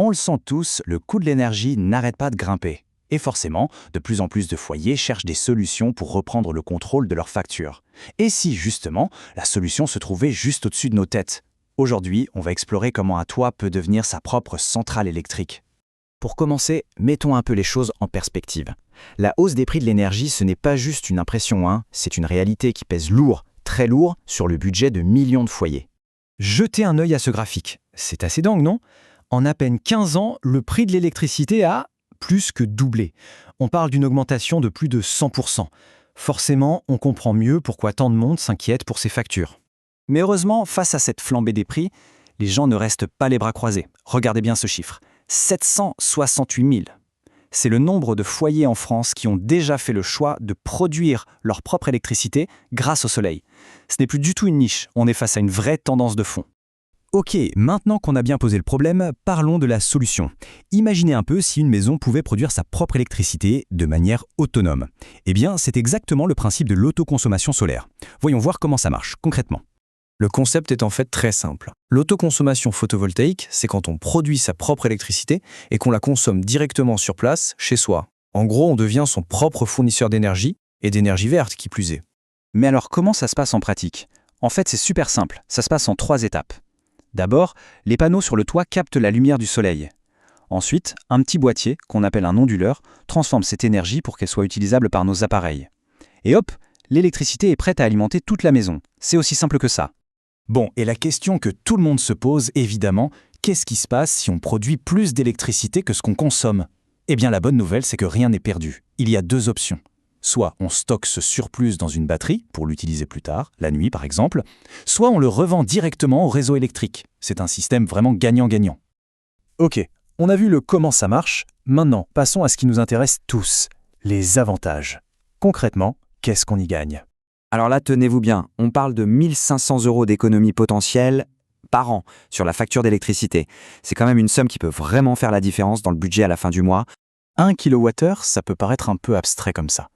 On le sent tous, le coût de l'énergie n'arrête pas de grimper. Et forcément, de plus en plus de foyers cherchent des solutions pour reprendre le contrôle de leurs factures. Et si, justement, la solution se trouvait juste au-dessus de nos têtes? Aujourd'hui, on va explorer comment un toit peut devenir sa propre centrale électrique. Pour commencer, mettons un peu les choses en perspective. La hausse des prix de l'énergie, ce n'est pas juste une impression, c'est une réalité qui pèse lourd, très lourd, sur le budget de millions de foyers. Jetez un œil à ce graphique. C'est assez dingue, non? En à peine 15 ans, le prix de l'électricité a plus que doublé. On parle d'une augmentation de plus de 100%. Forcément, on comprend mieux pourquoi tant de monde s'inquiète pour ces factures. Mais heureusement, face à cette flambée des prix, les gens ne restent pas les bras croisés. Regardez bien ce chiffre. 768 000. C'est le nombre de foyers en France qui ont déjà fait le choix de produire leur propre électricité grâce au soleil. Ce n'est plus du tout une niche, on est face à une vraie tendance de fond. Ok, maintenant qu'on a bien posé le problème, parlons de la solution. Imaginez un peu si une maison pouvait produire sa propre électricité de manière autonome. Eh bien, c'est exactement le principe de l'autoconsommation solaire. Voyons voir comment ça marche, concrètement. Le concept est en fait très simple. L'autoconsommation photovoltaïque, c'est quand on produit sa propre électricité et qu'on la consomme directement sur place, chez soi. En gros, on devient son propre fournisseur d'énergie, et d'énergie verte qui plus est. Mais alors comment ça se passe en pratique? En fait, c'est super simple, ça se passe en 3 étapes. D'abord, les panneaux sur le toit captent la lumière du soleil. Ensuite, un petit boîtier, qu'on appelle un onduleur, transforme cette énergie pour qu'elle soit utilisable par nos appareils. Et hop, l'électricité est prête à alimenter toute la maison. C'est aussi simple que ça. Bon, et la question que tout le monde se pose, évidemment, qu'est-ce qui se passe si on produit plus d'électricité que ce qu'on consomme? Eh bien, la bonne nouvelle, c'est que rien n'est perdu. Il y a 2 options. Soit on stocke ce surplus dans une batterie, pour l'utiliser plus tard, la nuit par exemple, soit on le revend directement au réseau électrique. C'est un système vraiment gagnant-gagnant. Ok, on a vu le comment ça marche, maintenant passons à ce qui nous intéresse tous, les avantages. Concrètement, qu'est-ce qu'on y gagne? Alors là, tenez-vous bien, on parle de 1 500 € d'économie potentielle par an sur la facture d'électricité. C'est quand même une somme qui peut vraiment faire la différence dans le budget à la fin du mois. 1 kWh, ça peut paraître un peu abstrait comme ça.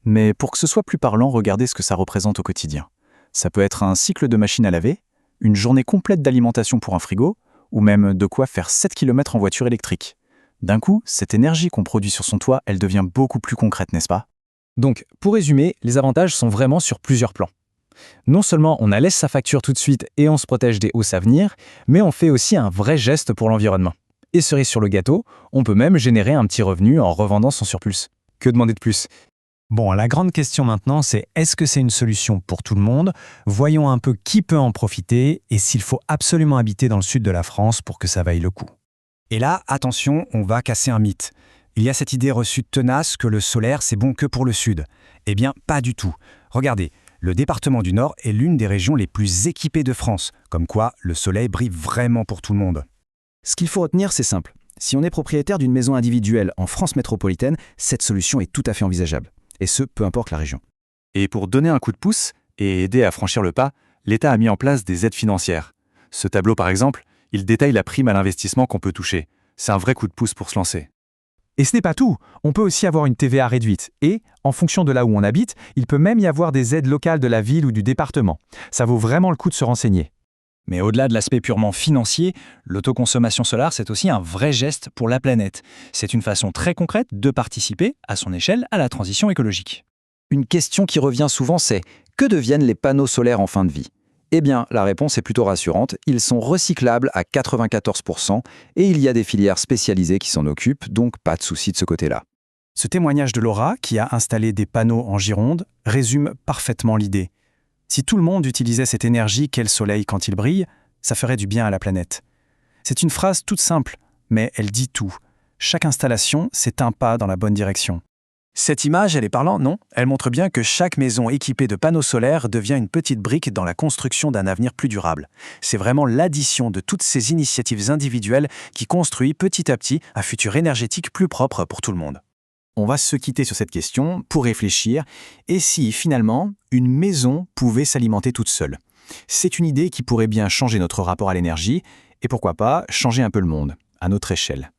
Mais pour que ce soit plus parlant, regardez ce que ça représente au quotidien. Ça peut être un cycle de machine à laver, une journée complète d'alimentation pour un frigo, ou même de quoi faire 7 km en voiture électrique. D'un coup, cette énergie qu'on produit sur son toit, elle devient beaucoup plus concrète, n'est-ce pas? Donc, pour résumer, les avantages sont vraiment sur plusieurs plans. Non seulement on allège sa facture tout de suite et on se protège des hausses à venir, mais on fait aussi un vrai geste pour l'environnement. Et cerise sur le gâteau, on peut même générer un petit revenu en revendant son surplus. Que demander de plus? Bon, la grande question maintenant, c'est est-ce que c'est une solution pour tout le monde? Voyons un peu qui peut en profiter et s'il faut absolument habiter dans le sud de la France pour que ça vaille le coup. Et là, attention, on va casser un mythe. Il y a cette idée reçue tenace que le solaire, c'est bon que pour le sud. Eh bien, pas du tout. Regardez, le département du Nord est l'une des régions les plus équipées de France, comme quoi le soleil brille vraiment pour tout le monde. Ce qu'il faut retenir, c'est simple. Si on est propriétaire d'une maison individuelle en France métropolitaine, cette solution est tout à fait envisageable. Et ce, peu importe la région. Et pour donner un coup de pouce et aider à franchir le pas, l'État a mis en place des aides financières. Ce tableau, par exemple, il détaille la prime à l'investissement qu'on peut toucher. C'est un vrai coup de pouce pour se lancer. Et ce n'est pas tout, on peut aussi avoir une TVA réduite et, en fonction de là où on habite, il peut même y avoir des aides locales de la ville ou du département. Ça vaut vraiment le coup de se renseigner. Mais au-delà de l'aspect purement financier, l'autoconsommation solaire, c'est aussi un vrai geste pour la planète. C'est une façon très concrète de participer, à son échelle, à la transition écologique. Une question qui revient souvent, c'est que deviennent les panneaux solaires en fin de vie? Eh bien, la réponse est plutôt rassurante. Ils sont recyclables à 94% et il y a des filières spécialisées qui s'en occupent, donc pas de souci de ce côté-là. Ce témoignage de Laura, qui a installé des panneaux en Gironde, résume parfaitement l'idée. Si tout le monde utilisait cette énergie qu'est le soleil quand il brille, ça ferait du bien à la planète. C'est une phrase toute simple, mais elle dit tout. Chaque installation, c'est un pas dans la bonne direction. Cette image, elle est parlante, non? Elle montre bien que chaque maison équipée de panneaux solaires devient une petite brique dans la construction d'un avenir plus durable. C'est vraiment l'addition de toutes ces initiatives individuelles qui construit petit à petit un futur énergétique plus propre pour tout le monde. On va se quitter sur cette question pour réfléchir. Et si, finalement, une maison pouvait s'alimenter toute seule? C'est une idée qui pourrait bien changer notre rapport à l'énergie et pourquoi pas changer un peu le monde, à notre échelle.